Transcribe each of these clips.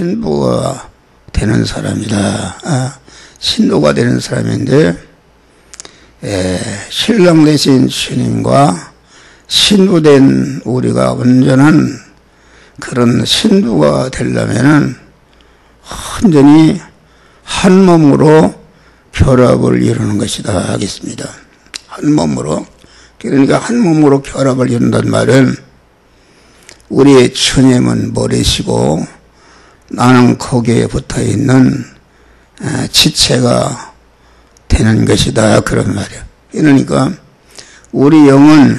신부가 되는 사람이다. 신부가 되는 사람인데, 신랑 되신 주님과 신부된 우리가 온전한 그런 신부가 되려면은 완전히 한 몸으로 결합을 이루는 것이다 하겠습니다. 한 몸으로. 그러니까 한 몸으로 결합을 이룬다는 말은 우리의 주님은 머리시고 나는 거기에 붙어 있는 지체가 되는 것이다 그런 말이에요. 그러니까 우리 영은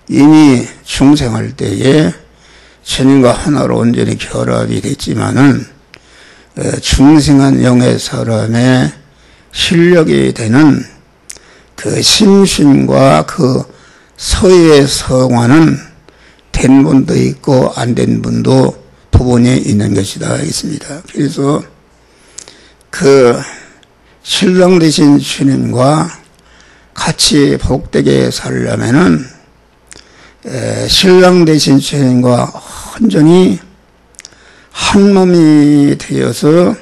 이미 중생할 때에 주님과 하나로 온전히 결합이 됐지만은 중생한 영의 사람의 실력이 되는 그 심신과 그 서의 성화는 된 분도 있고 안 된 분도 부분이 있는 것이다 했습니다. 그래서 그 신랑 되신 주님과 같이 복되게 살려면은 신랑 되신 주님과 완전히 한 몸이 되어서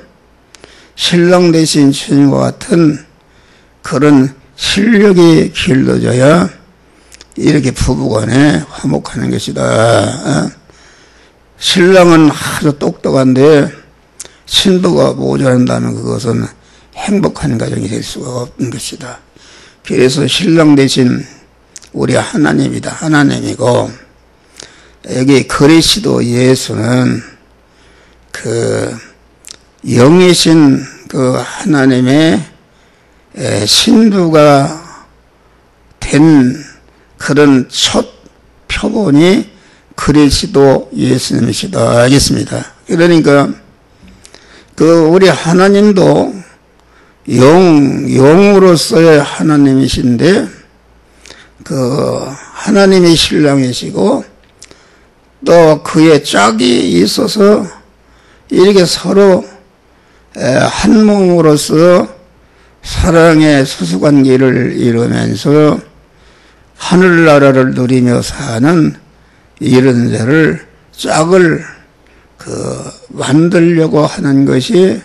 신랑 되신 주님과 같은 그런 실력이 길러져야 이렇게 부부간에 화목하는 것이다. 신랑은 아주 똑똑한데 신부가 모자란다면 그것은 행복한 가정이 될 수가 없는 것이다. 그래서 신랑 대신 우리 하나님이다. 하나님이고 여기 그리스도 예수는 그 영이신 그 하나님의 신부가 된 그런 첫 표본이 그리스도 예수님이시다 하겠습니다. 그러니까 그 우리 하나님도 영으로서의 하나님이신데 그 하나님이 신랑이시고 또 그의 짝이 있어서 이렇게 서로 한 몸으로서 사랑의 수수관계를 이루면서 하늘나라를 누리며 사는 이런 자를 짝을 만들려고 하는 것이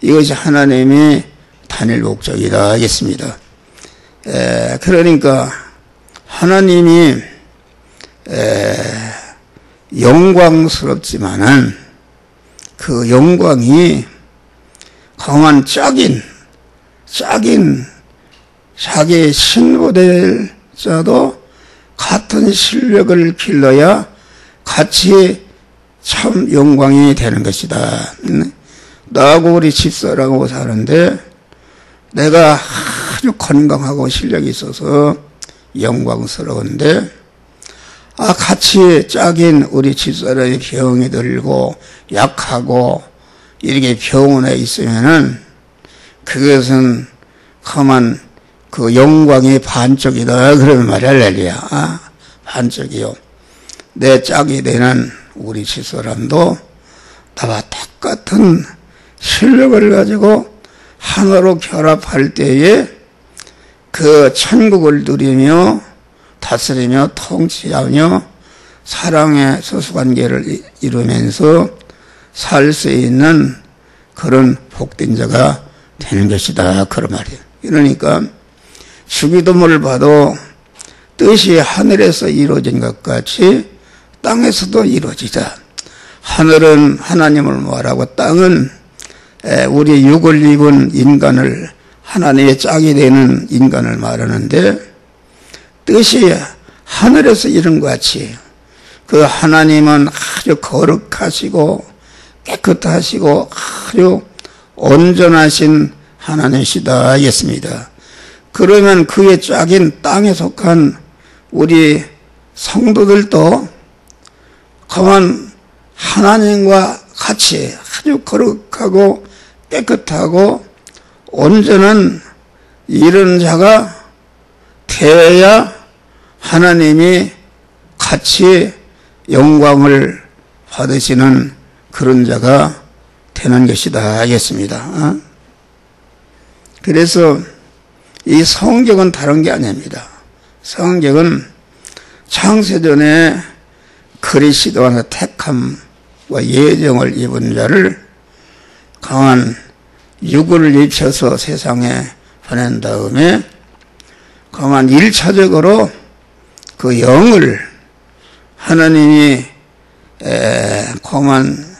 이것이 하나님이 단일 목적이다 하겠습니다. 그러니까 하나님이 영광스럽지만은 그 영광이 강한 짝인 자기의 신부될 자도 같은 실력을 길러야 같이 참 영광이 되는 것이다. 나하고 우리 집사람하고 사는데 내가 아주 건강하고 실력이 있어서 영광스러운데 같이 짝인 우리 집사람이 병이 들고 약하고 이렇게 병원에 있으면은 그것은 험한 그 영광이 반쪽이다 그러는 말이야. 할렐루야. 반쪽이요. 내 짝이 되는 우리 집사람도 나와 똑같은 실력을 가지고 하나로 결합할 때에 그 천국을 누리며 다스리며 통치하며 사랑의 소수관계를 이루면서 살 수 있는 그런 복된 자가 되는 것이다 그런 말이에요. 그러니까 주기도문을 봐도 뜻이 하늘에서 이루어진 것 같이 땅에서도 이루어지자. 하늘은 하나님을 말하고 땅은 우리 육을 입은 인간을 하나님의 짝이 되는 인간을 말하는데 뜻이 하늘에서 이룬 것 같이 그 하나님은 아주 거룩하시고 깨끗하시고 아주 온전하신 하나님이시다 하겠습니다. 그러면 그의 짝인 땅에 속한 우리 성도들도 그만 하나님과 같이 아주 거룩하고 깨끗하고 온전한 이런 자가 되어야 하나님이 같이 영광을 받으시는 그런 자가 되는 것이다 하겠습니다. 그래서 이 성경은 다른 게 아닙니다. 성경은 창세전에 그리스도 안에 택함 약속과 예정을 입은 자를 강한 육을 입혀서 세상에 보낸 다음에 강한 1차적으로 그 영을 하나님이 강한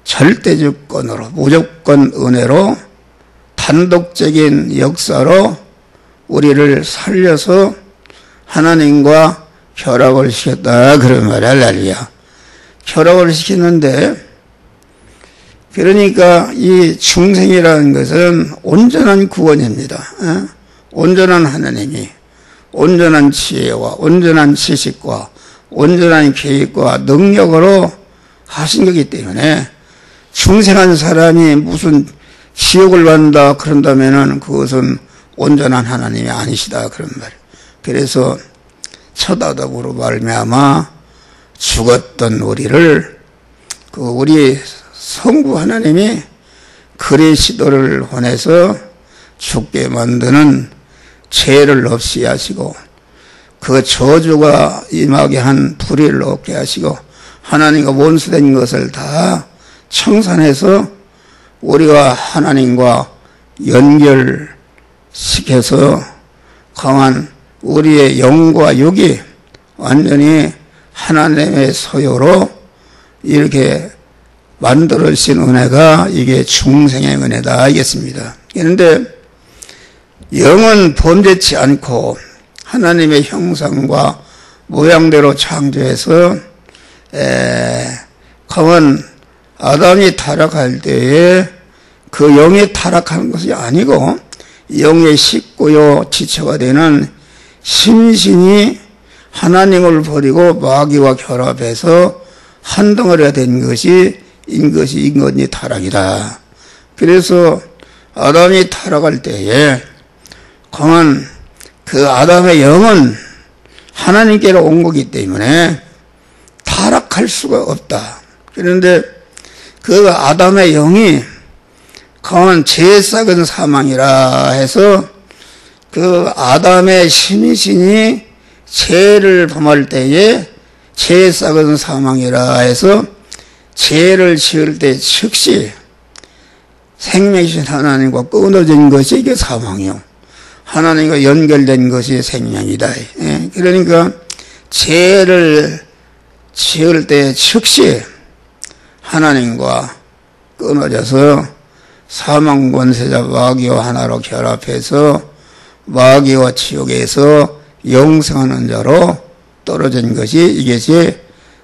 절대주권으로 무조건 은혜로 단독적인 역사로 우리를 살려서 하나님과 결합을 시켰다 그런 말이야. 할렐루야. 결합을 시키는데 그러니까 이 중생이라는 것은 온전한 구원입니다. 온전한 하나님이 온전한 지혜와 온전한 지식과 온전한 계획과 능력으로 하신 거기 때문에 중생한 사람이 무슨 지옥을 간다 그런다면은 그것은 온전한 하나님이 아니시다 그런 말이에요. 그래서 첫 아담으로 말미암아 죽었던 우리를 그 우리 성부 하나님이 그리스도를 보내서 죽게 만드는 죄를 없이 하시고 그 저주가 임하게 한 불의를 없게 하시고 하나님과 원수된 것을 다 청산해서 우리가 하나님과 연결시켜서 강한 우리의 영과 육이 완전히 하나님의 소유로 이렇게 만들어주신 은혜가 이게 중생의 은혜다 알겠습니다. 그런데 영은 범죄치 않고 하나님의 형상과 모양대로 창조해서 강한 아담이 타락할 때에 그 영이 타락하는 것이 아니고 영의 식구요 지체가 되는 심신이 하나님을 버리고 마귀와 결합해서 한 덩어리가 된 것이 인간이 타락이다. 그래서 아담이 타락할 때에 강한 그 아담의 영은 하나님께로 온 거기 때문에 타락할 수가 없다. 그런데 그 아담의 영이 강한 죄 싹은 사망이라 해서 그 아담의 심신이 죄를 범할 때에 죄 싹은 사망이라 해서 죄를 지을 때 즉시 생명이신 하나님과 끊어진 것이 이게 사망이요. 하나님과 연결된 것이 생명이다. 그러니까 죄를 지을 때 즉시 하나님과 끊어져서 사망 권세자 마귀와 하나로 결합해서 마귀와 지옥에서 영생하는 자로 떨어진 것이 이것이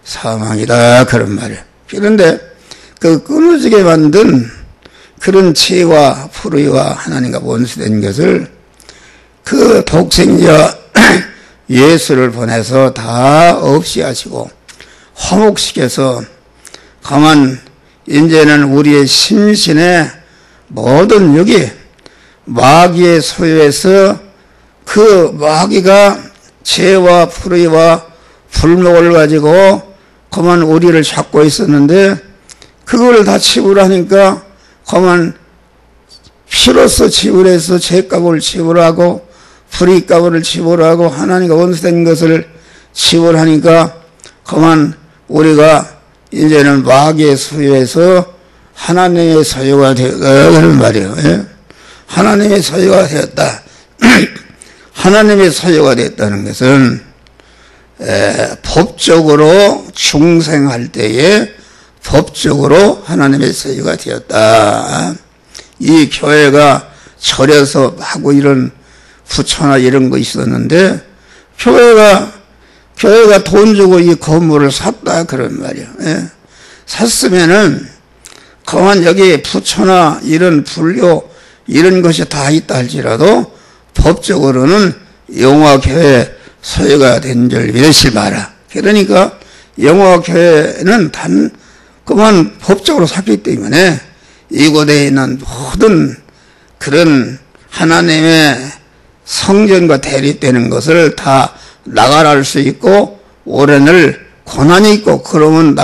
사망이다 그런 말이에요. 그런데 그 끊어지게 만든 그런 죄와 불의와 하나님과 원수된 것을 그 독생자 예수를 보내서 다 없이 하시고 화목시켜서 강한 이제는 우리의 심신의 모든 육이 마귀의 소유에서 그 마귀가 죄와 불의와 불목을 가지고 그만 우리를 잡고 있었는데 그걸 다 치부하니까 그만 피로서 치부해서 죄값을 치부하고 불의값을 치부하고 하나님과 원수된 것을 치부하니까 그만 우리가 이제는 마귀의 소유에서 하나님의 소유가 되었다 그런 말이에요. 하나님의 소유가 되었다. 하나님의 소유가 됐다는 것은 법적으로 중생할 때에 법적으로 하나님의 소유가 되었다. 이 교회가 절에서 하고 이런 부처나 이런 거 있었는데 교회가 돈 주고 이 건물을 샀다 그런 말이에요. 샀으면은 그만 여기 부처나 이런 불교 이런 것이 다 있다 할지라도 법적으로는 영화교회 소유가 된 줄 믿으실 마라. 그러니까 영화교회는 그만 법적으로 샀기 때문에 이곳에 있는 모든 그런 하나님의 성전과 대립되는 것을 다 나가랄 수 있고 오랜을 권한이 있고 그러면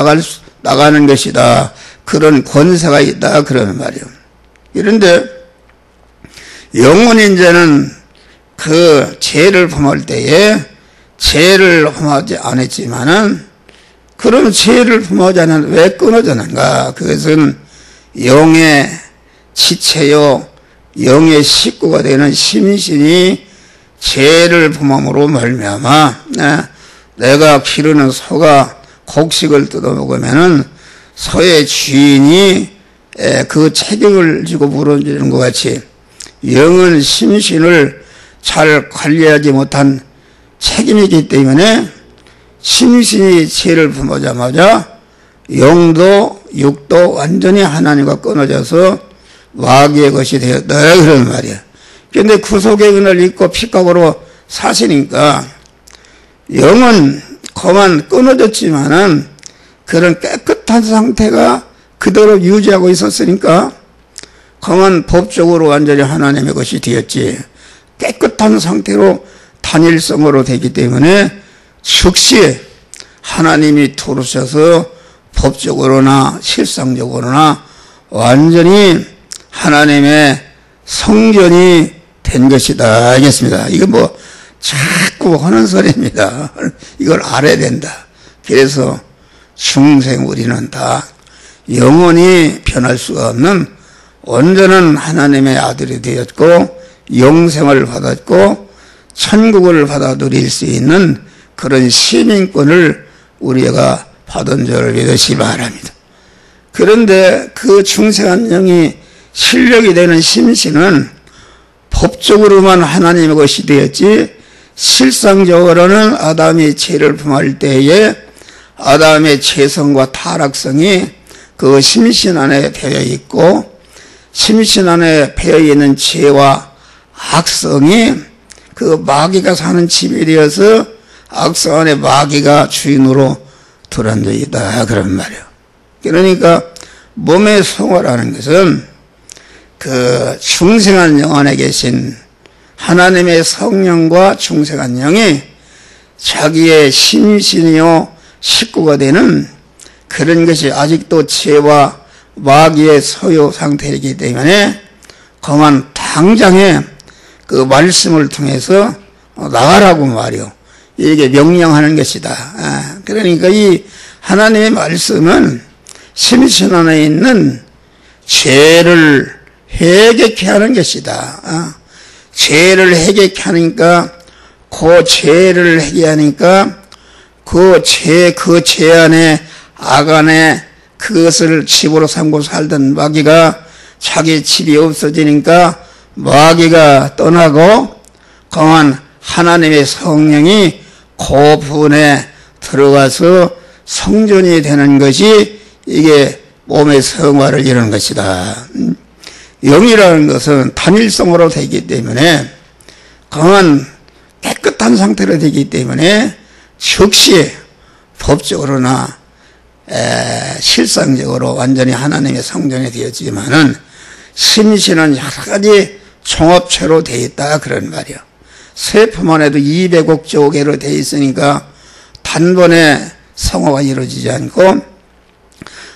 나가는 것이다. 그런 권세가 있다 그러는 말이에요. 그런데 영혼이 이제는 그 죄를 범할 때에 죄를 범하지 않았지만은 그럼 죄를 품어자는 왜 끊어졌는가? 그것은 영의 지체요 영의 식구가 되는 심신이 죄를 품음으로 말미암아 내가 기르는 소가 곡식을 뜯어먹으면은 소의 주인이 그 책임을 지고 물어주는 것 같이 영은 심신을 잘 관리하지 못한 책임이기 때문에 심신이 죄를 품어자마자 영도 육도 완전히 하나님과 끊어져서 마귀의 것이 되었다 그런 말이야. 그런데 구속의 은을 입고 피값으로 사시니까 영은 그만 끊어졌지만은 그런 깨끗한 상태가 그대로 유지하고 있었으니까 그만 법적으로 완전히 하나님의 것이 되었지. 깨끗한 상태로 단일성으로 되기 때문에 즉시 하나님이 부르셔서 법적으로나 실상적으로나 완전히 하나님의 성전이 된 것이다 알겠습니다. 이거 뭐 자꾸 하는 소리입니다. 이걸 알아야 된다. 그래서 중생 우리는 다 영원히 변할 수가 없는 온전한 하나님의 아들이 되었고 영생을 받았고 천국을 받아 누릴 수 있는 그런 시민권을 우리가 받은 줄을 믿으시 바랍니다. 그런데 그 중생한 영이 실력이 되는 심신은 법적으로만 하나님의 것이 되었지 실상적으로는 아담이 죄를 품할 때에 아담의 죄성과 타락성이 그 심신 안에 배어 있고 심신 안에 배어 있는 죄와 악성이 그 마귀가 사는 집이 되어서 악성 안에 마귀가 주인으로 들어앉아 있다 그런 말이에요. 그러니까 몸의 성화라는 것은 그 중생한 영 안에 계신 하나님의 성령과 중생한 영이 자기의 심신이요 식구가 되는 그런 것이 아직도 죄와 마귀의 소유 상태이기 때문에 그만 당장에 그 말씀을 통해서 나가라고 말이요. 이게 명령하는 것이다. 그러니까 이 하나님의 말씀은 심신 안에 있는 죄를 회개케 하는 것이다. 죄를 회개케 하니까 그 죄를 회개하니까 그 죄 안에 악 안에 그것을 집으로 삼고 살던 마귀가 자기 집이 없어지니까 마귀가 떠나고 그만 하나님의 성령이 그 부분에 들어가서 성전이 되는 것이 이게 몸의 성화를 이루는 것이다. 영이라는 것은 단일성으로 되기 때문에 강한 깨끗한 상태로 되기 때문에 즉시 법적으로나 실상적으로 완전히 하나님의 성전이 되었지만은 심신은 여러 가지 종합체로 되어 있다 그런 말이야. 세포만 해도 200억 개로 되어 있으니까 단번에 성화가 이루어지지 않고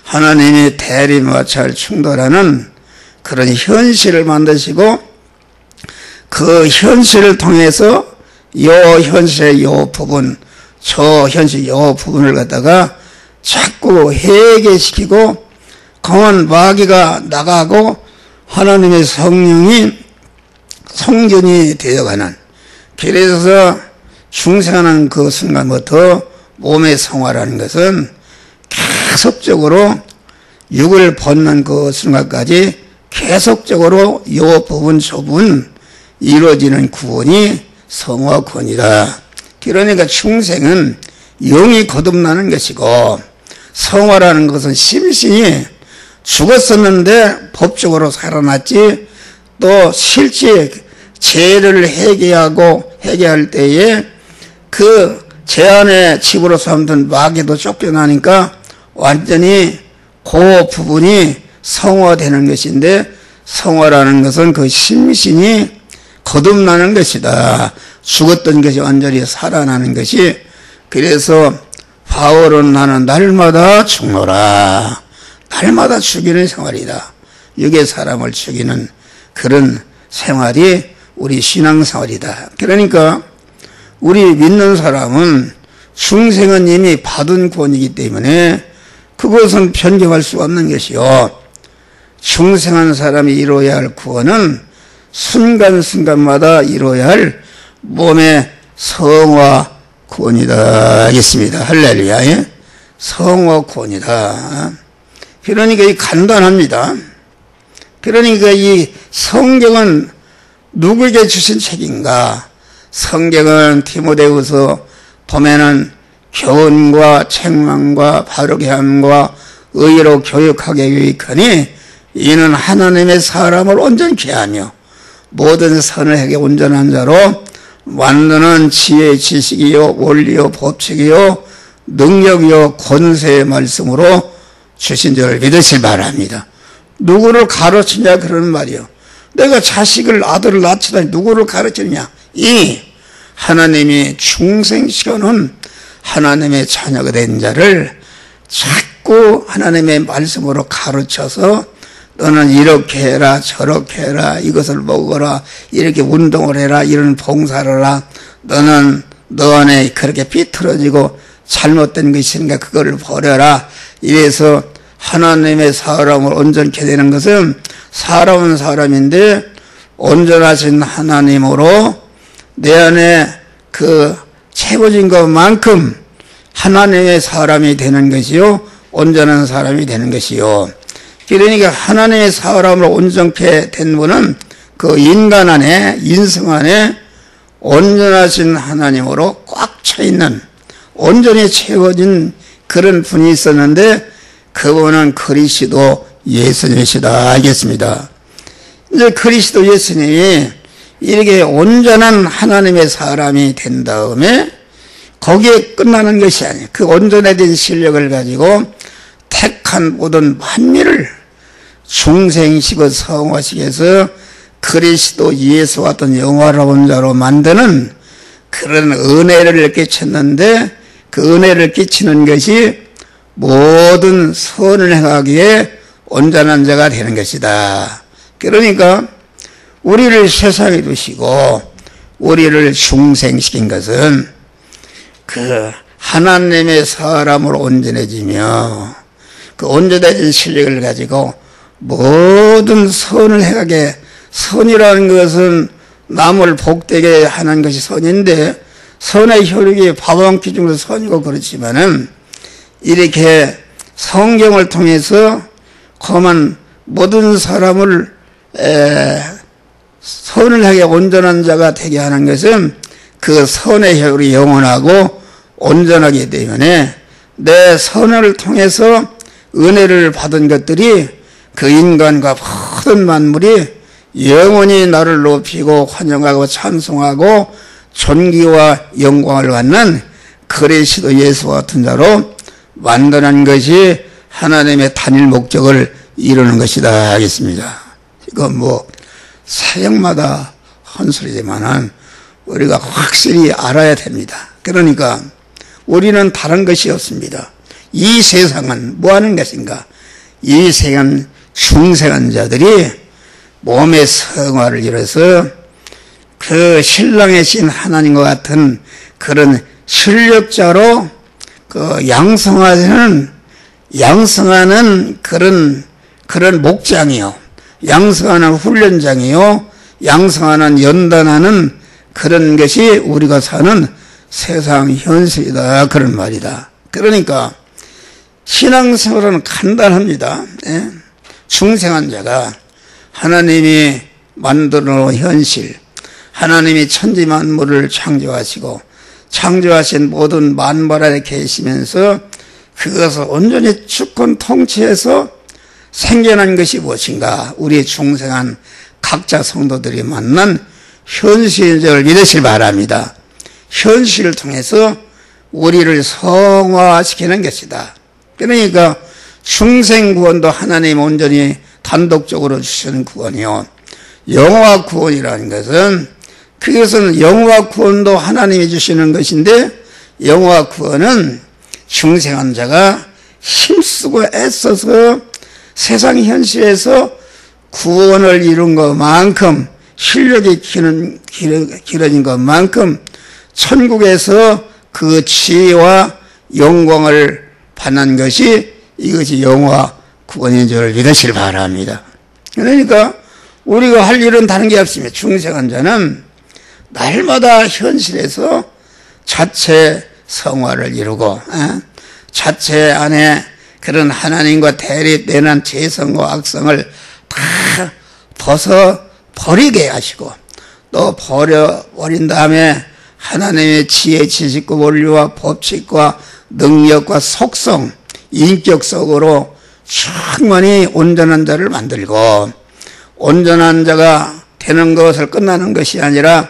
하나님이 대립과 잘 충돌하는 그런 현실을 만드시고 그 현실을 통해서 요 현실의 요 부분 저 현실 요 부분을 갖다가 자꾸 회개시키고 강한 마귀가 나가고 하나님의 성령이 성전이 되어가는 그래서 중생하는 그 순간부터 몸의 성화라는 것은 계속적으로 육을 벗는 그 순간까지 계속적으로 이 부분 저 부분 이루어지는 구원이 성화권이다. 그러니까 중생은 영이 거듭나는 것이고 성화라는 것은 심신이 죽었었는데 법적으로 살아났지 또 실제 죄를 회개할 때에 그 죄 안에 집으로 삼던 마귀도 쫓겨나니까 완전히 그 부분이 성화되는 것인데 성화라는 것은 그 심신이 거듭나는 것이다. 죽었던 것이 완전히 살아나는 것이 그래서 바울은 나는 날마다 죽노라. 날마다 죽이는 생활이다. 육의 사람을 죽이는 그런 생활이 우리 신앙생활이다. 그러니까 우리 믿는 사람은 중생은 이미 받은 구원이기 때문에 그것은 변경할 수 없는 것이요. 중생한 사람이 이루어야 할 구원은 순간순간마다 이루어야 할 몸의 성화 구원이다 하겠습니다. 할렐루야. 예? 성화 구원이다. 그러니까 이 간단합니다. 그러니까 이 성경은 누구에게 주신 책인가? 성경은 디모데후서 보면은 교훈과 책망과 바르게 함과 의로 교육하게 유익하니 이는 하나님의 사람을 온전케 하며 모든 선을 행해 온전한 자로 만드는 지혜, 지식이요 원리요 법칙이요 능력이요 권세의 말씀으로 주신 줄 믿으실 바랍니다. 누구를 가르치냐 그러는 말이요. 내가 자식을 아들을 낳치다니 누구를 가르치느냐. 이 하나님이 중생시켜놓은 하나님의 자녀가 된 자를 자꾸 하나님의 말씀으로 가르쳐서 너는 이렇게 해라 저렇게 해라 이것을 먹어라 이렇게 운동을 해라 이런 봉사를 해라 너는 너 안에 그렇게 삐뚤어지고 잘못된 것이 있으니까 그거를 버려라. 이래서 하나님의 사람을 온전케 되는 것은 사람은 사람인데 온전하신 하나님으로 내 안에 그 채워진 것만큼 하나님의 사람이 되는 것이요 온전한 사람이 되는 것이요. 그러니까 하나님의 사람으로 온전케 된 분은 그 인간 안에 인성 안에 온전하신 하나님으로 꽉 차 있는 온전히 채워진 그런 분이 있었는데 그분은 그리스도 예수님이시다 알겠습니다. 이제 그리스도 예수님이 이렇게 온전한 하나님의 사람이 된 다음에 거기에 끝나는 것이 아니에요. 그 온전해진 실력을 가지고 택한 모든 만민을 중생시고 성화시켜서 그리스도 예수와 같은 영화로운 자로 만드는 그런 은혜를 끼쳤는데 그 은혜를 끼치는 것이 모든 선을 행하기에 온전한 자가 되는 것이다. 그러니까 우리를 세상에 두시고 우리를 중생시킨 것은 그 하나님의 사람으로 온전해지며 그 온전해진 실력을 가지고 모든 선을 행하게 선이라는 것은 남을 복되게 하는 것이 선인데 선의 효력이 밥 한 끼 정도 선이고 그렇지만은 이렇게 성경을 통해서 험한 모든 사람을 선을 하게 온전한 자가 되게 하는 것은 그 선의 효력이 영원하고 온전하기 때문에 내 선을 통해서 은혜를 받은 것들이 그 인간과 모든 만물이 영원히 나를 높이고 환영하고 찬송하고 존귀와 영광을 받는 그리스도 예수와 같은 자로 만드는 것이 하나님의 단일 목적을 이루는 것이다 하겠습니다. 이건 뭐 사역마다 헌소리지만은 우리가 확실히 알아야 됩니다. 그러니까 우리는 다른 것이 없습니다. 이 세상은 뭐 하는 것인가? 이 세상 중생한 자들이 몸의 성화를 이뤄서 그 신랑의 신 하나님과 같은 그런 실력자로 그 양성하는 그런 목장이요. 양성하는 훈련장이요. 양성하는 연단하는 그런 것이 우리가 사는 세상 현실이다. 그런 말이다. 그러니까 신앙생활은 간단합니다. 예? 중생한 자가 하나님이 만들어 놓은 현실, 하나님이 천지 만물을 창조하시고 창조하신 모든 만물 안에 계시면서 그것을 온전히 주권 통치해서 생겨난 것이 무엇인가? 우리 중생한 각자 성도들이 만난 현실인 줄 믿으실 바랍니다. 현실을 통해서 우리를 성화시키는 것이다. 그러니까 중생구원도 하나님 온전히 단독적으로 주시는 구원이요. 영화 구원이라는 것은 그것은 영화 구원도 하나님이 주시는 것인데 영화 구원은 중생한 자가 힘쓰고 애써서 세상 현실에서 구원을 이룬 것만큼 실력이 길어진 것만큼 천국에서 그 지혜와 영광을 받는 것이 이것이 영화 구원인 줄 믿으시길 바랍니다. 그러니까 우리가 할 일은 다른 게 없습니다. 중생한 자는 날마다 현실에서 자체 성화를 이루고 자체 안에 그런 하나님과 대립되는 죄성과 악성을 다 버리게 하시고 또 버려버린 다음에 하나님의 지혜, 지식과 원리와 법칙과 능력과 속성, 인격 속으로 충만히 온전한 자를 만들고 온전한 자가 되는 것을 끝나는 것이 아니라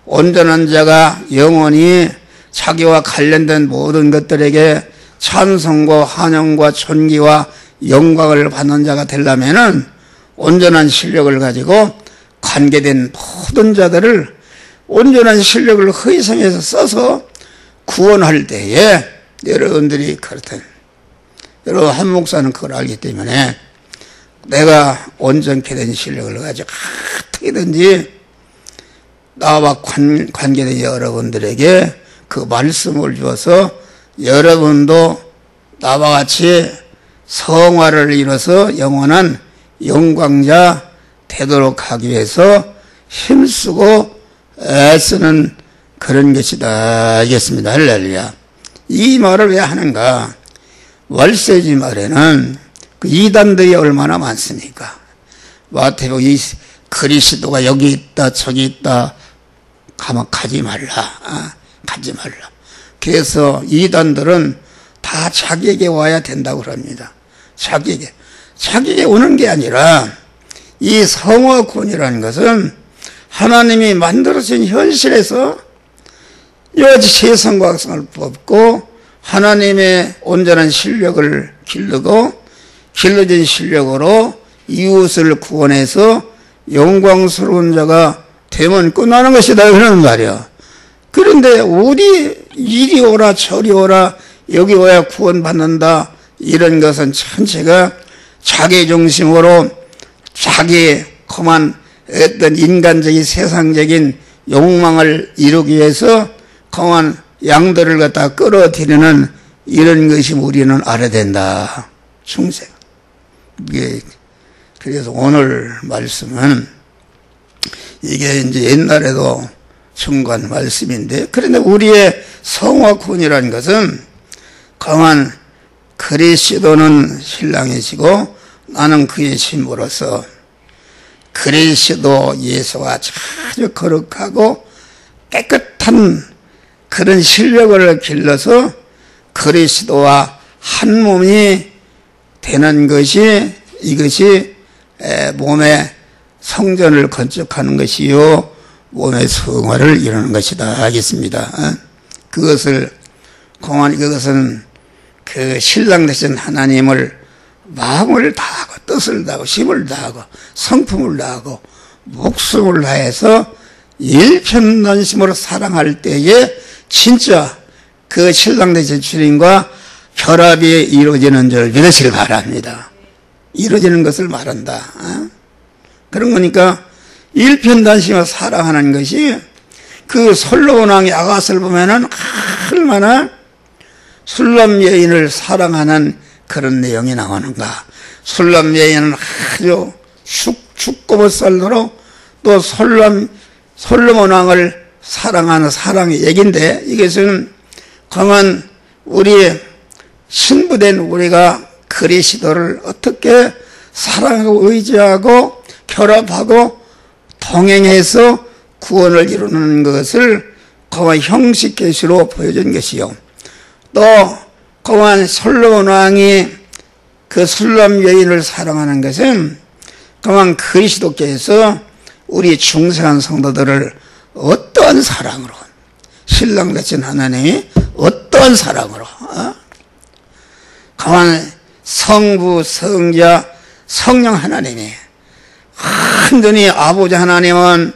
온전한 자가 영원히 자기와 관련된 모든 것들에게 찬송과 환영과 존귀와 영광을 받는 자가 되려면은 온전한 실력을 가지고 관계된 모든 자들을 온전한 실력을 희생해서 써서 구원할 때에 여러분들이 그렇다. 여러분 한 목사는 그걸 알기 때문에 내가 온전케 된 실력을 가지고 어떻게든지 나와 관계된 여러분들에게 그 말씀을 주어서 여러분도 나와 같이 성화를 이뤄서 영원한 영광자 되도록 하기 위해서 힘쓰고 애쓰는 그런 것이다 알겠습니다. 할렐루야. 이 말을 왜 하는가? 월세지 말에는 그 이단들이 얼마나 많습니까? 마태복음 이 그리스도가 여기 있다 저기 있다 가면 가지 말라. 가지 말라. 그래서 이단들은 다 자기에게 와야 된다고 그럽니다. 자기에게 오는 게 아니라 이 성화구원이라는 것은 하나님이 만들어진 현실에서 여지 세상과 악성을 뽑고 하나님의 온전한 실력을 기르고 길러진 실력으로 이웃을 구원해서 영광스러운 자가 되면 끝나는 것이다 그러는 말이야. 그런데 어디 이리 오라 저리 오라 여기 와야 구원받는다 이런 것은 전체가 자기 중심으로 자기 그만 어떤 인간적인 세상적인 욕망을 이루기 위해서 그만 양들을 갖다 끌어들이는 이런 것이 우리는 알아야 된다. 중생. 이게 그래서 오늘 말씀은 이게 이제 옛날에도 중간 말씀인데 그런데 우리의 성화구원이라는 것은 그만 그리스도는 신랑이시고 나는 그의 신부로서 그리스도 예수가 아주 거룩하고 깨끗한 그런 실력을 길러서 그리스도와 한 몸이 되는 것이 이것이 몸의 성전을 건축하는 것이요 몸의 성화를 이루는 것이다 하겠습니다. 그것은 그 신랑 되신 하나님을 마음을 다하고 뜻을 다하고 힘을 다하고 성품을 다하고 목숨을 다해서 일편단심으로 사랑할 때에 진짜 그 신랑 되신 주님과 결합이 이루어지는 줄 믿으시길 바랍니다. 이루어지는 것을 말한다. 그런 거니까 일편단심으로 사랑하는 것이 그 솔로몬 왕의 아가스를 보면은 얼마나 술람 여인을 사랑하는 그런 내용이 나오는가. 술람 여인은 아주 죽고 못 살도록 또 솔로몬 왕을 사랑하는 사랑의 얘기인데 이것은 강한 우리 신부된 우리가 그리스도를 어떻게 사랑하고 의지하고 결합하고 동행해서 구원을 이루는 것을 그와 형식 계시로 보여준 것이요. 또 그와 솔로몬 왕이 그 술람 여인을 사랑하는 것은 그와 그리스도께서 우리 중생한 성도들을 어떠한 사랑으로 신랑 되신 하나님이 어떠한 사랑으로 그와 성부 성자 성령 하나님이 완전히 아버지 하나님은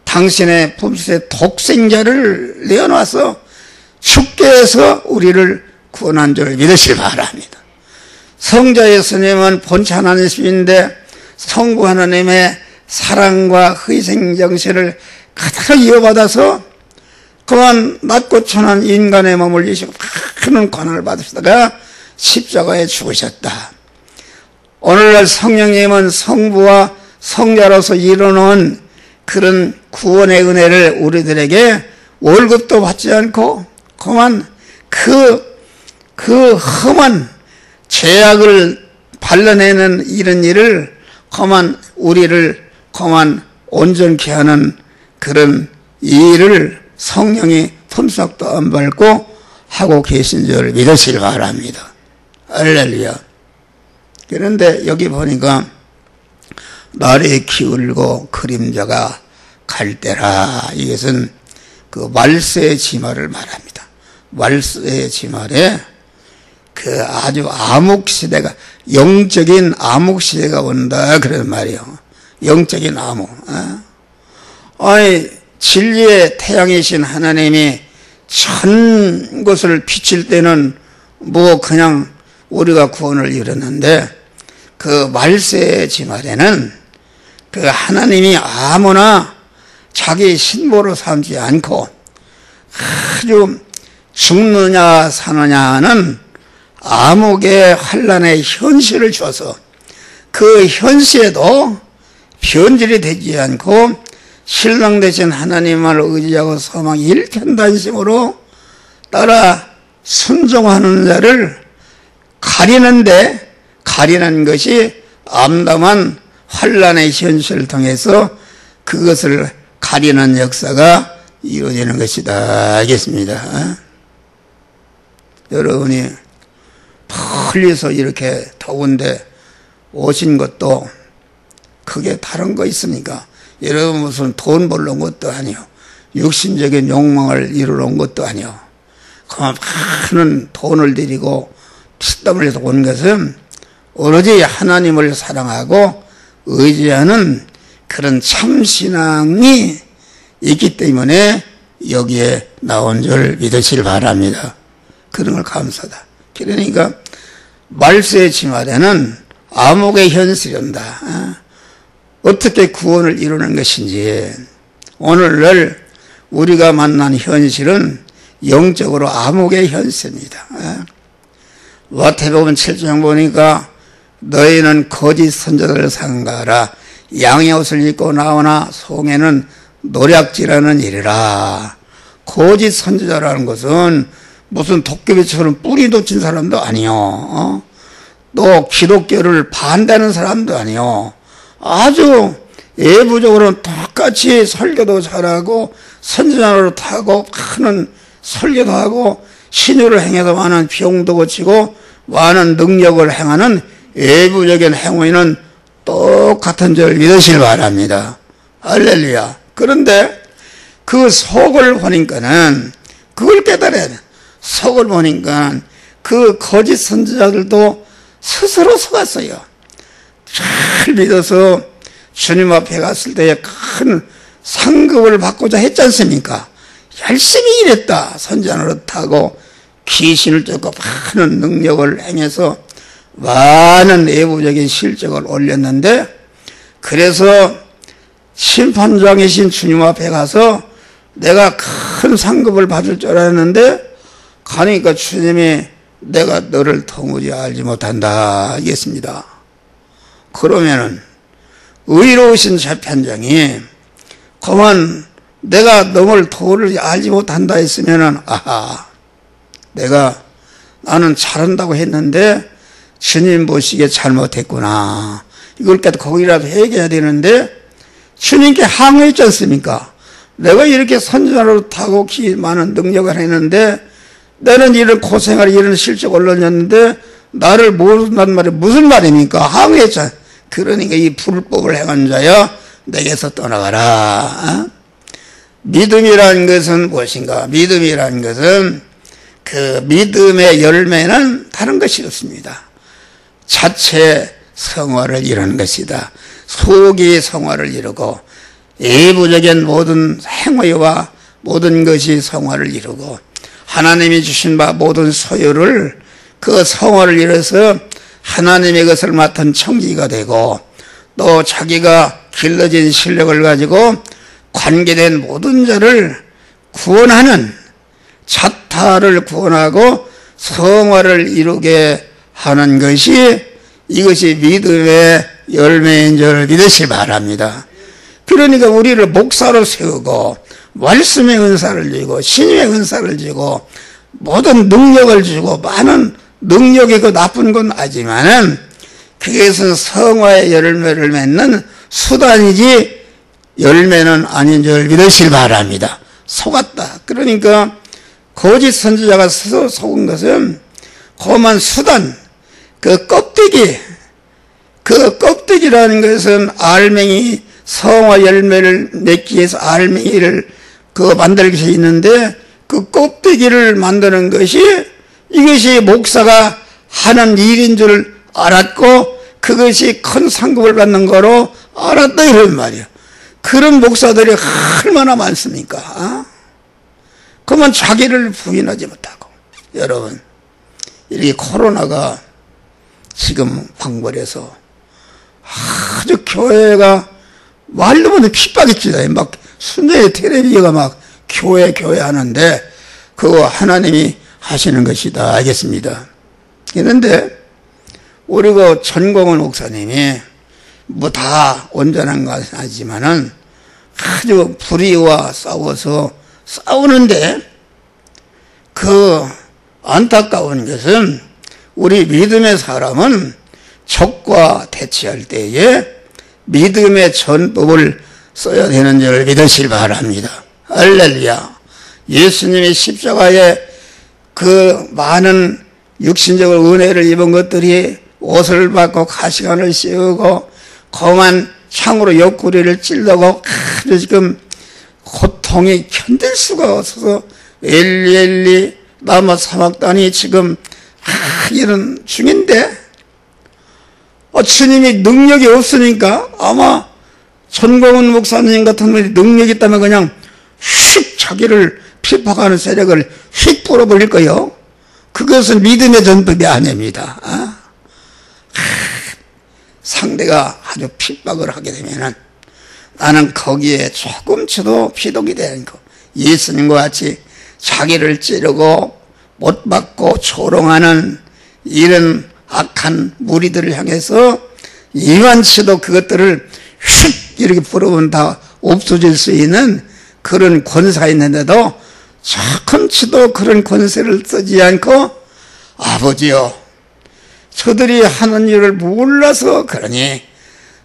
당신의 품짓의 독생자를 내어놔서 죽게 해서 우리를 구원한 줄 믿으시기 바랍니다. 성자 예수님은 본체 하나님이신데 성부 하나님의 사랑과 희생 정신을 그대로 이어받아서 그만 낮고 천한 인간의 몸을 이시고 많은 고난을 받으시다가 십자가에 죽으셨다. 오늘날 성령님은 성부와 성자로서 이루는 그런 구원의 은혜를 우리들에게 월급도 받지 않고 그만 그 험한 죄악을 발라내는 이런 일을 그만 우리를 그만 온전케 하는 그런 일을 성령이 품삯도 안 밟고 하고 계신 줄 믿으시기 바랍니다. 할렐루야. 그런데 여기 보니까 날이 기울고 그림자가 갈 때라, 이것은 그 말세의 지말을 말합니다. 말세의 지말에 그 아주 암흑시대가, 영적인 암흑시대가 온다 그런 말이에요. 영적인 암흑. 아니 진리의 태양이신 하나님이 전 것을 비칠 때는 뭐 그냥 우리가 구원을 이뤘는데, 그 말세의 지말에는 그 하나님이 아무나 자기 신보로 삼지 않고 아주 죽느냐 사느냐는 암흑의 환난의 현실을 줘서 그 현실에도 변질이 되지 않고 신랑 되신 하나님을 의지하고 소망 일편단심으로 따라 순종하는 자를 가리는 것이 암담한 환난의 현실을 통해서 그것을 가리는 역사가 이루어지는 것이다 알겠습니다. 여러분이 멀리서 이렇게 더운데 오신 것도 크게 다른 거 있습니까? 여러분 무슨 돈 벌러 온 것도 아니요, 육신적인 욕망을 이루러 온 것도 아니요, 그 많은 돈을 들이고 피땀을 흘려서 온 것은 오로지 하나님을 사랑하고 의지하는 그런 참신앙이 있기 때문에 여기에 나온 줄 믿으시길 바랍니다. 그런 걸 감사하다. 그러니까 말세의 지말에는 암흑의 현실이 온다. 어떻게 구원을 이루는 것인지, 오늘날 우리가 만난 현실은 영적으로 암흑의 현실입니다. 마태복음 7장 보니까 너희는 거짓 선지자를 삼가라. 양의 옷을 입고 나오나 속에는 노략질하는 일이라. 거짓 선지자라는 것은 무슨 도깨비처럼 뿌리 돋친 사람도 아니요, 또 기독교를 반대하는 사람도 아니요, 아주 예부적으로 똑같이 설교도 잘하고 선지자로 타고 하는 설교도 하고 신유를 행해서 많은 병도 고치고 많은 능력을 행하는 예부적인 행위는 똑같은 줄 믿으시길 바랍니다. 할렐루야. 그런데 그 속을 보니까는 그걸 깨달아야 돼. 속을 보니까 그 거짓 선지자들도 스스로 속았어요. 잘 믿어서 주님 앞에 갔을 때에 큰 상급을 받고자 했지 않습니까? 열심히 일했다. 선지자 노릇하고 귀신을 쫓고 많은 능력을 행해서 많은 내부적인 실적을 올렸는데, 그래서 심판장이신 주님 앞에 가서 내가 큰 상급을 받을 줄 알았는데 가니까 주님이 내가 너를 도무지 알지 못한다 하겠습니다. 그러면은 의로우신 재판장이 그만 내가 너를 도를 알지 못한다 했으면은, 아하, 나는 잘한다고 했는데 주님 보시기에 잘못했구나, 이걸 깨도 거기라도 회개해야 되는데 주님께 항의했지 않습니까? 내가 이렇게 선지자로 타고 많은 능력을 했는데 나는 이런 고생을 이런 실적을 올렸는데 나를 모른단 말이 무슨 말입니까? 항의했잖아요. 그러니까 이 불법을 행한 자야 내게서 떠나가라. 믿음이라는 것은 무엇인가? 믿음이라는 것은 그 믿음의 열매는 다른 것이 없습니다. 자체 성화를 이루는 것이다. 속이 성화를 이루고 외부적인 모든 행위와 모든 것이 성화를 이루고 하나님이 주신 바 모든 소유를 그 성화를 이뤄서 하나님의 것을 맡은 청지기가 되고 또 자기가 길러진 실력을 가지고 관계된 모든 자를 구원하는 자타를 구원하고 성화를 이루게 하는 것이 이것이 믿음의 열매인 줄 믿으시기 바랍니다. 그러니까 우리를 목사로 세우고 말씀의 은사를 주고 신의 은사를 주고 모든 능력을 주고 많은 능력이 그 나쁜 건 아니지만은 그것은 성화의 열매를 맺는 수단이지 열매는 아닌 줄 믿으시기 바랍니다. 속았다. 그러니까 거짓 선지자가 스스로 속은 것은 험한 수단, 그 껍데기라는 것은 알맹이, 성화 열매를 맺기 위해서 알맹이를 만들기 위해서 있는데 그 껍데기를 만드는 것이 이것이 목사가 하는 일인 줄 알았고 그것이 큰 상급을 받는 거로 알았다 이런 말이야. 그런 목사들이 얼마나 많습니까? 그러면 자기를 부인하지 못하고. 여러분, 이렇게 코로나가 지금 방불해서 아주 교회가 말도 못해 핍박했지. 막 순전히 텔레비전가 막 교회 하는데 그거 하나님이 하시는 것이다. 알겠습니다. 그런데 우리 그 전공원 목사님이 뭐 다 온전한 것은 아니지만은 아주 불의와 싸우는데 그 안타까운 것은 우리 믿음의 사람은 적과 대치할 때에 믿음의 전법을 써야 되는 줄 믿으시기 바랍니다. 할렐루야. 예수님이 십자가에 그 많은 육신적으로 은혜를 입은 것들이 옷을 받고 가시관을 씌우고 검한 창으로 옆구리를 찔러고 아주 지금 고통이 견딜 수가 없어서 엘리 라마 사막단이 지금 이런 중인데 주님이 능력이 없으니까 아마 전공훈 목사님 같은 분이 능력이 있다면 그냥 휙 자기를 핍박하는 세력을 휙 풀어버릴 거예요. 그것은 믿음의 전법이 아닙니다. 상대가 아주 핍박을 하게 되면은 나는 거기에 조금치도 피동이 되는 거. 예수님과 같이 자기를 찌르고 못 받고 조롱하는 이런 악한 무리들을 향해서 이만치도 그것들을 휙 이렇게 풀어보면 다 없어질 수 있는 그런 권세가 있는데도 조금치도 그런 권세를 쓰지 않고 아버지요, 저들이 하는 일을 몰라서 그러니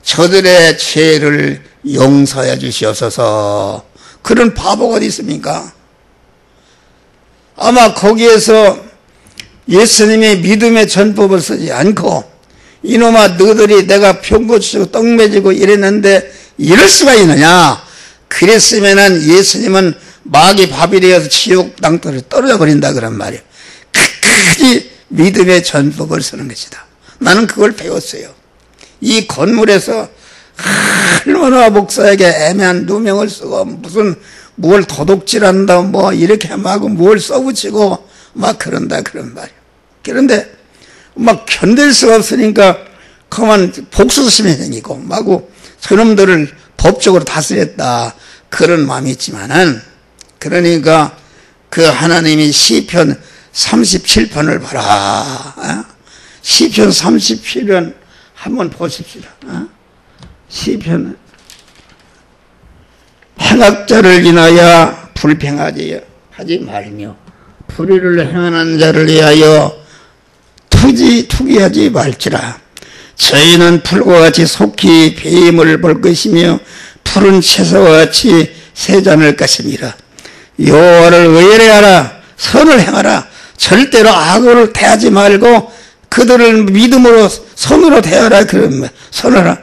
저들의 죄를 용서해 주시옵소서. 그런 바보가 어디 있습니까? 아마 거기에서 예수님이 믿음의 전법을 쓰지 않고 이놈아 너희들이 내가 병 고치고 떡 매지고 이랬는데 이럴 수가 있느냐. 그랬으면은 예수님은 마귀 밥이 되어서 지옥 땅굴에 떨어져 버린다 그런 말이에요. 끝까지 믿음의 전법을 쓰는 것이다. 나는 그걸 배웠어요. 이 건물에서 얼마나 목사에게 애매한 누명을 쓰고 무슨 뭘 도둑질한다 뭐 이렇게 하고 뭘 써붙이고 막 그런다 그런 말이에요. 그런데 막 견딜 수가 없으니까 그만 복수심이 생기고 마구 저놈들을 법적으로 다스렸다 그런 마음이 있지만은 그러니까 그 하나님이 시편 37편을 봐라. 시편 37편 한번 보십시다. 시편 행악자를 인하여 불평하지 하지 말며 불의를 행하는 자를 위하여 투기하지 말지라. 저희는 풀과 같이 속히 배임을 볼 것이며 푸른 채소와 같이 세잔할 것입니다. 여호와를 의뢰하라. 선을 행하라. 절대로 악을 대하지 말고 그들을 믿음으로 선으로 대하라. 그런 선하라.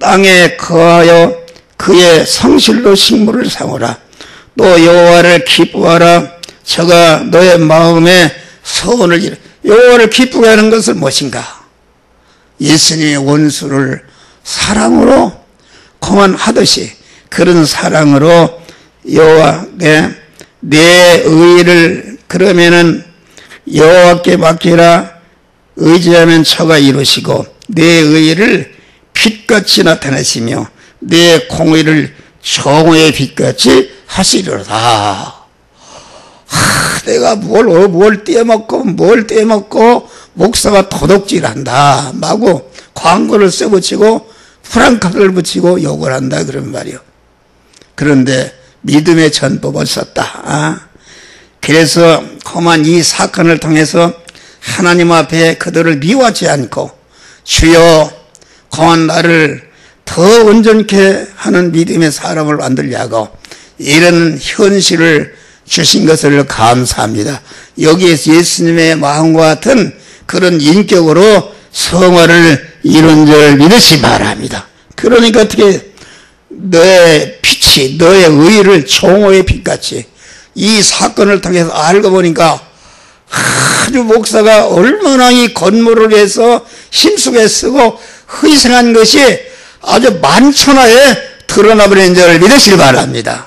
땅에 거하여 그의 성실로 식물을 삼으라. 또 여호와를 기뻐하라. 저가 너의 마음에 소원을 이루. 여호와를 기쁘게 하는 것은 무엇인가? 예수님의 원수를 사랑으로 공헌하듯이 그런 사랑으로 여호와께 내 의를 그러면은 여호와께 맡기라. 의지하면 저가 이루시고 내 의를 빛같이 나타내시며 내 공의를 정오의 빛같이 하시리로다. 내가 뭘 떼먹고 목사가 도둑질한다 마구 광고를 써붙이고 프랑카드를 붙이고 욕을 한다 그런 말이요. 그런데 믿음의 전법을 썼다. 그래서 그만 이 사건을 통해서 하나님 앞에 그들을 미워하지 않고 주여 그만 나를 더 온전케 하는 믿음의 사람을 만들려고 이런 현실을 주신 것을 감사합니다. 여기에서 예수님의 마음과 같은 그런 인격으로 성화를 이룬 줄 믿으시 바랍니다. 그러니까 어떻게 너의 빛이 너의 의를 총호의 빛같이 이 사건을 통해서 알고 보니까 아주 목사가 얼마나 이 건물을 위해서 힘쓰게 쓰고 희생한 것이 아주 만천하에 드러나버린 줄 믿으시기 바랍니다.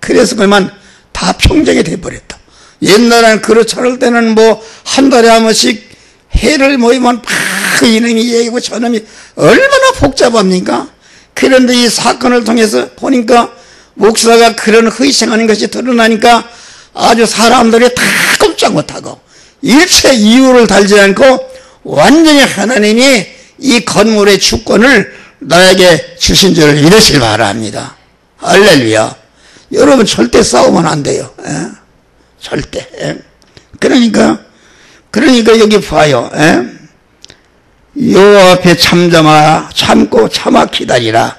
그래서 그만 다 평정이 돼버렸다. 옛날에는 그렇지 않을 때는 뭐 한 달에 한 번씩 해를 모이면 막 이놈이 얘기고 저놈이 얼마나 복잡합니까? 그런데 이 사건을 통해서 보니까 목사가 그런 희생하는 것이 드러나니까 아주 사람들이 다 꼼짝 못하고 일체 이유를 달지 않고 완전히 하나님이 이 건물의 주권을 나에게 주신 줄 믿으시기 바랍니다. 할렐루야. 여러분 절대 싸우면 안 돼요. 절대. 그러니까 여기 봐요. 여호와 앞에 참고 참아 기다리라.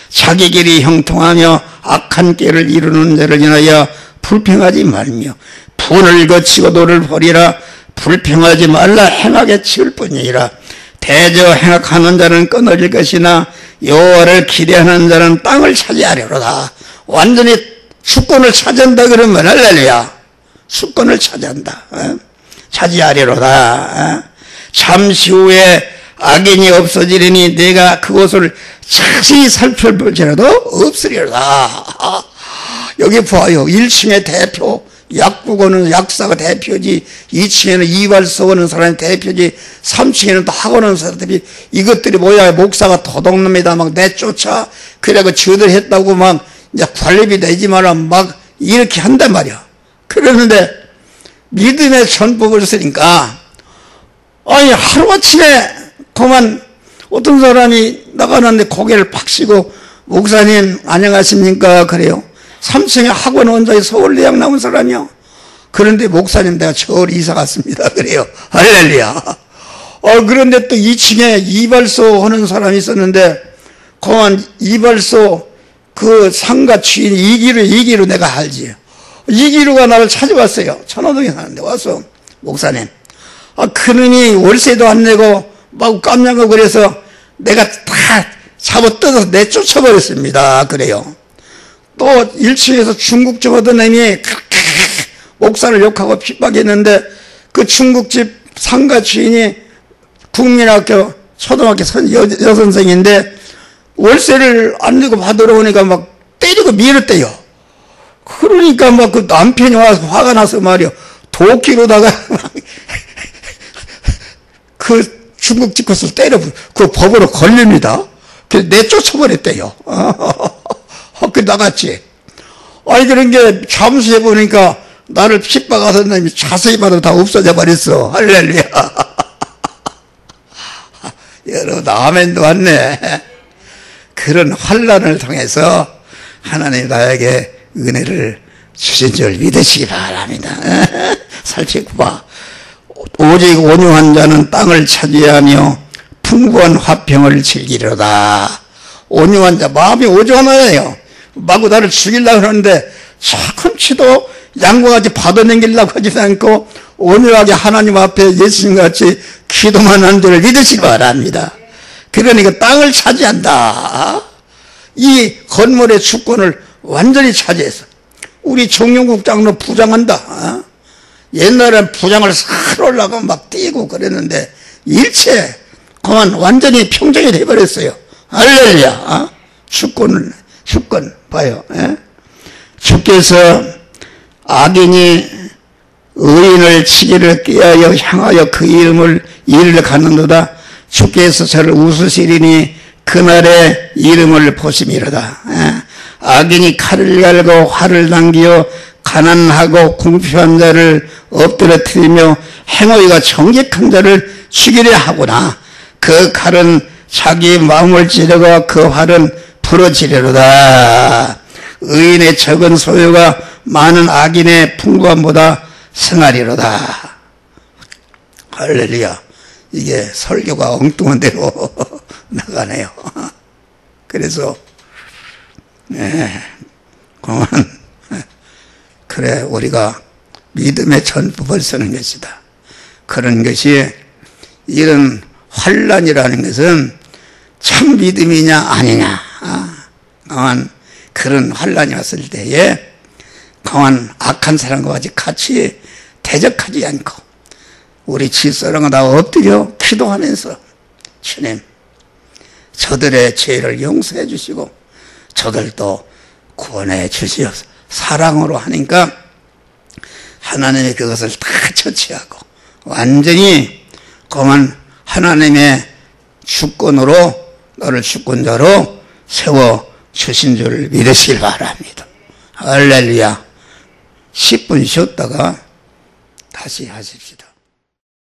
자기 길이 형통하며 악한 길을 이루는 자를 인하여 불평하지 말며 분을 거치고 노를 버리라. 불평하지 말라. 행하게 치울 뿐이라. 대저 행악하는 자는 끊어질 것이나 여호와를 기대하는 자는 땅을 차지하려로다. 완전히 주권을 차지한다 그러면 할렐루야. 주권을 차지한다. 차지하려로다. 잠시 후에 악인이 없어지리니 내가 그곳을 자세히 살펴볼지라도 없으리로다. 여기 봐요. 1층의 대표 약국오는 약사가 대표지, 2층에는 이발소 오는 사람이 대표지, 3층에는 또 학원 오는 사람이 대표지. 이것들이 뭐야? 목사가 도둑놈이다 막 내쫓아 그래고 저들 했다고 막 이제 관리비 내지 마라 막 이렇게 한단 말이야. 그러는데 믿음의 전법을 쓰니까 아니 하루아침에 그만 어떤 사람이 나가는데 고개를 팍 치고 목사님 안녕하십니까 그래요. 3층에 학원 원장이 서울대학 나온 사람이요. 그런데 목사님 내가 저를 이사 갔습니다 그래요. 할렐루야. 그런데 또 2층에 이발소 하는 사람이 있었는데 그만 이발소 그 상가 주인 이기로 내가 알지. 이기루가 나를 찾아왔어요. 천호동에 사는데 와서 목사님 그놈이 월세도 안 내고 막 깜냥하고 그래서 내가 다 잡아뜯어서 내쫓아버렸습니다 그래요. 또 1층에서 중국집 하던 놈이 목사를 욕하고 핍박했는데 그 중국집 상가 주인이 국민학교 초등학교 여선생인데 월세를 안 내고 받으러 오니까 막 때리고 밀었대요. 그러니까 막 그 남편이 와서 화가 나서 말이요. 도끼로다가 그 중국집 것을 때려 그 법으로 걸립니다. 그래서 내쫓아버렸대요. 그 나갔지. 아니 그런 게 잠수해 보니까 나를 핍박하던 놈이 자세히 봐도 다 없어져 버렸어. 할렐루야. 여러분 아멘도 왔네. 그런 환난을 통해서 하나님 나에게 은혜를 주신 줄 믿으시기 바랍니다. 살펴봐. 오직 온유한 자는 땅을 차지하며 풍부한 화평을 즐기려다. 온유한 자, 마음이 오죽하나요? 마구 나를 죽이려고 하는데 조금치도 양과 같이 받아넘기려고 하지 않고 온유하게 하나님 앞에 예수님같이 기도만 하는 줄을 믿으시기 바랍니다. 그러니까 땅을 차지한다. 이 건물의 주권을 완전히 차지해서 우리 정용국 장로 부장한다. 옛날엔 부장을 살 올라가 막 뛰고 그랬는데 일체 그만 완전히 평정이 돼버렸어요. 할렐루야. 주권 봐요. 주께서 악인이 의인을 치기를 꾀하여 향하여 그 이름을 갖는도다. 주께서 저를 웃으시리니 그날의 이름을 보심이로다. 악인이 칼을 갈고 활을 당기어 가난하고 궁핍한 자를 엎드러뜨리며 행위가 정직한 자를 죽이려 하구나. 그 칼은 자기 마음을 찌르고 그 활은 부러지려로다. 의인의 적은 소유가 많은 악인의 풍부함보다 승하리로다. 할렐루야. 이게 설교가 엉뚱한 대로 나가네요. 그래서 그만 그래 우리가 믿음의 전법을 쓰는 것이다. 그런 것이 이런 환난이라는 것은 참 믿음이냐 아니냐. 강한 그런 환난이 왔을 때에 강한 악한 사람과 같이 대적하지 않고 우리 집사람과 다 엎드려 기도하면서 주님 저들의 죄를 용서해 주시고 저들도 구원해 주시옵소서. 사랑으로 하니까 하나님이 그것을 다 처치하고 완전히 그만 하나님의 주권으로 너를 주권자로 세워 주신 줄 믿으시길 바랍니다. 할렐루야. 10분 쉬었다가 다시 하십시다.